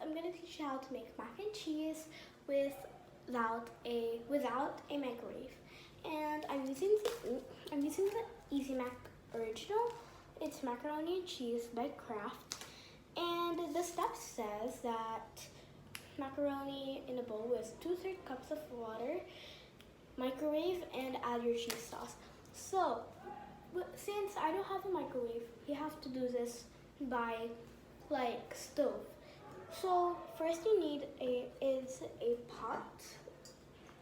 I'm gonna teach you how to make mac and cheese without a microwave. And I'm using the Easy Mac Original. It's macaroni and cheese by Kraft. And the step says that macaroni in a bowl with 2/3 cups of water, microwave, and add your cheese sauce. So, since I don't have a microwave, you have to do this by like stove. So first you need is a pot.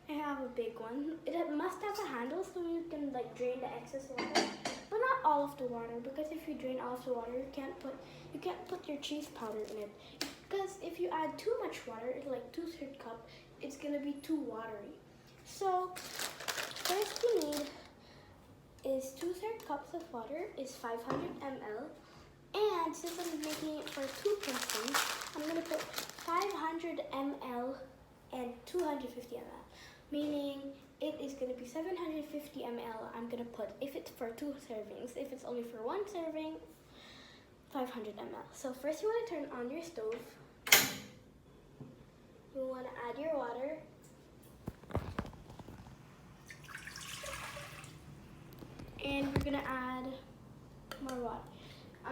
I have a big one. It must have a handle so you can like drain the excess water, but not all of the water, because if you drain all of the water, you can't put your cheese powder in it. Because if you add too much water, like 2/3 cup, it's gonna be too watery. So first you need is 2/3 cups of water is 500 ml. And since I'm making it for 2 persons, I'm going to put 500 ml and 250 ml, meaning it is going to be 750 ml I'm going to put if it's for 2 servings. If it's only for 1 serving, 500 ml. So first you want to turn on your stove. You want to add your water. And we're going to add more water. I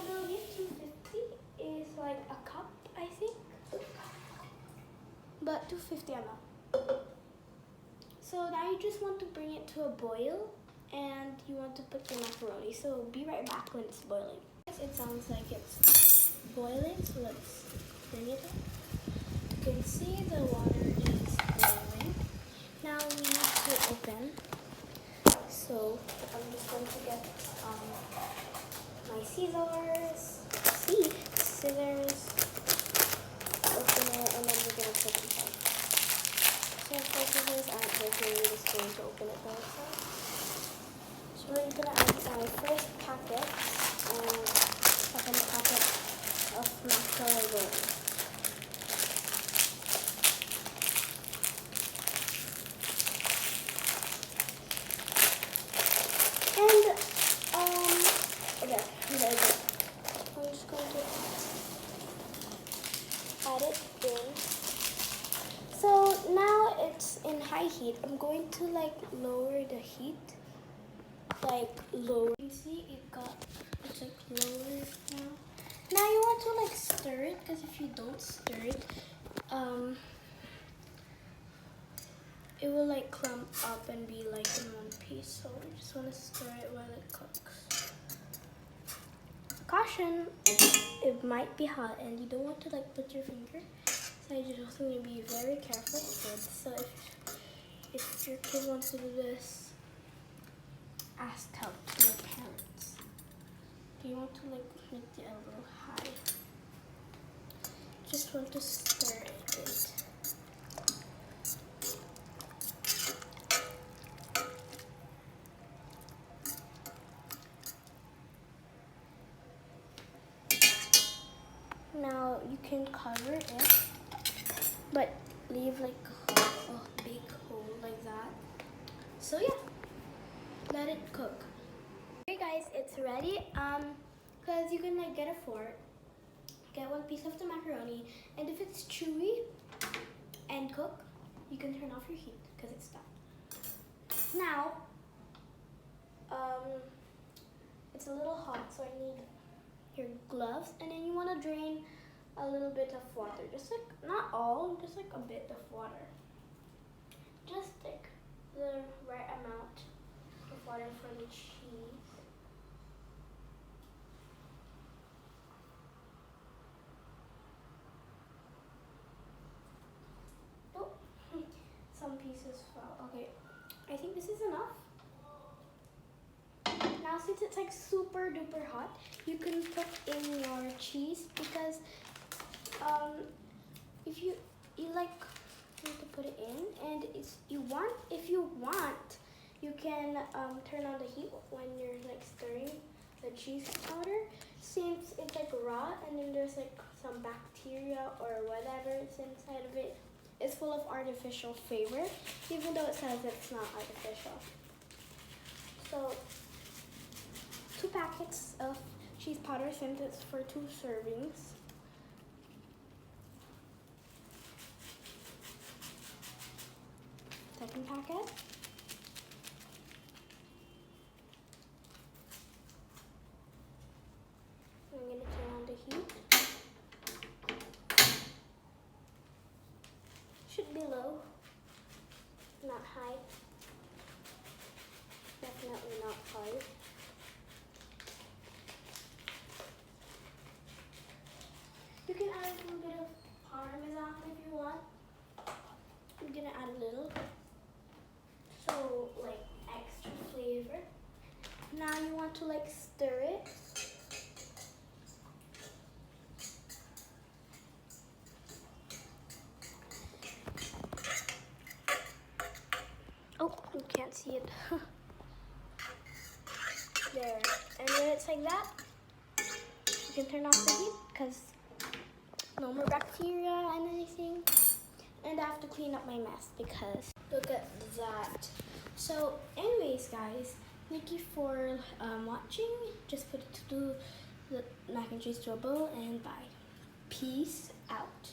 believe 250 is like a cup, I think. But 250 ml. So now you just want to bring it to a boil and you want to put your macaroni. So be right back when it's boiling. It sounds like it's boiling, so let's bring it up. You can see the water is boiling. Now we need to open. So I'm just going to get my scissors, open it, and then we're going to put it inside. Since my scissors aren't working, we're just going to open it by itself. So we're going to add my first packet and second packet of macaroni. I'm just going to add it in. So now it's in high heat. I'm going to like lower the heat. Like lower. You see it's like lower now. Now you want to like stir it, because if you don't stir it, it will like clump up and be like in one piece. So we just want to stir it while it cooks. Caution, it might be hot and you don't want to like put your finger. So you just want to be very careful with it. So if your kid wants to do this, ask help to your parents. You want to like make the elbow high. Just want to stir it. Now you can cover it, but leave like a big hole like that. So yeah, let it cook. Okay guys, it's ready. Cause you can like get a fork, get one piece of the macaroni, and if it's chewy and cook, you can turn off your heat because it's done. Now, it's a little hot, so I need your gloves, and then you want to drain a little bit of water, just like not all, just like a bit of water, just like the right amount of water for the cheese. Oh, some pieces fell. Okay, I think this is enough. Now since it's like super duper hot, you can put in your cheese, because if you like need to put it in, and if you want, you can turn on the heat when you're like stirring the cheese powder, since it's like raw and then there's like some bacteria or whatever is inside of it. It's full of artificial flavor, even though it says it's not artificial. So 2 packets of cheese powder since it's for 2 servings. Second packet. I'm going to turn on the heat. Should be low, not high. Definitely not high. You can add a little bit of parmesan if you want. I'm gonna add a little, so like extra flavor. Now you want to like stir it. Oh, you can't see it. There, and when it's like that, you can turn off the heat because no more bacteria and anything. And I have to clean up my mess because look at that. So anyways guys, thank you for watching. Just put it to the mac and cheese to a bowl and bye. Peace out.